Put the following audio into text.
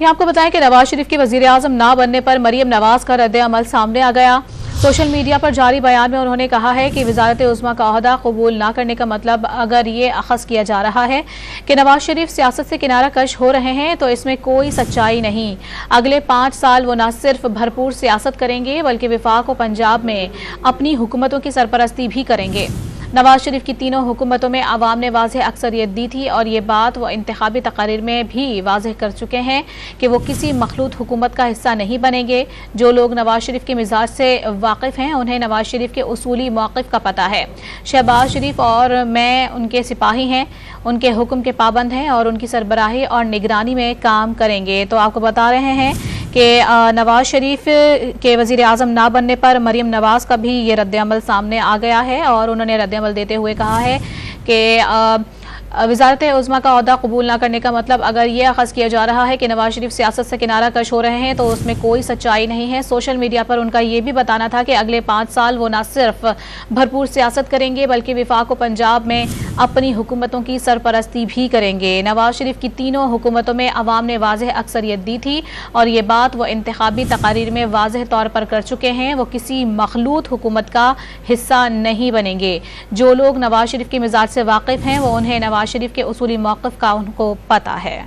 ये आपको बताएं कि नवाज शरीफ के वजीर आजम ना बनने पर मरियम नवाज का रद्द अमल सामने आ गया। सोशल मीडिया पर जारी बयान में उन्होंने कहा है कि वजारत उज़्मा का ओहदा कबूल न करने का मतलब अगर ये अखज़ किया जा रहा है कि नवाज शरीफ सियासत से किनारा कश हो रहे हैं तो इसमें कोई सच्चाई नहीं। अगले 5 साल वो न सिर्फ भरपूर सियासत करेंगे बल्कि वफाक व पंजाब में अपनी हुकूमतों की सरपरस्ती भी करेंगे। नवाज शरीफ की तीनों हुकूमतों में आवाम ने वाज़ेह अक्सरियत दी थी और ये बात वो इंतखाबी तकारीर में भी वाज़ेह कर चुके हैं कि वो किसी मखलूत हुकूमत का हिस्सा नहीं बनेंगे। जो लोग नवाज शरीफ के मिजाज से वाकिफ़ हैं उन्हें नवाज शरीफ के उसूली मौक़िफ़ का पता है। शहबाज शरीफ और मैं उनके सिपाही हैं, उनके हुक्म के पाबंद हैं और उनकी सरबराही और निगरानी में काम करेंगे। तो आपको बता रहे हैं कि नवाज शरीफ के वज़ीर आज़म ना बनने पर मरियम नवाज का भी ये रद्द अमल सामने आ गया है और उन्होंने रद्द अमल देते हुए कहा है कि वज़ारत उज़्मा का ओहदा कबूल न करने का मतलब अगर ये अखज़ किया जा रहा है कि नवाज शरीफ सियासत से किनारा कश हो रहे हैं तो उसमें कोई सच्चाई नहीं है। सोशल मीडिया पर उनका ये भी बताना था कि अगले 5 साल वो न सिर्फ भरपूर सियासत करेंगे बल्कि वफाक व पंजाब में अपनी हुकूमतों की सरपरस्ती भी करेंगे। नवाज शरीफ की तीनों हुकूमतों में अवाम ने वाज़ेह अक्सरियत दी थी और ये बात वो इंतखाबी तकारीर में वाज़ेह तौर पर कर चुके हैं। वो किसी मखलूत हुकूमत का हिस्सा नहीं बनेंगे। जो लोग नवाज शरीफ के मिजाज से वाकिफ़ हैं वो उन्हें नवाज शरीफ के उसूली मौक़िफ़ का उनको पता है।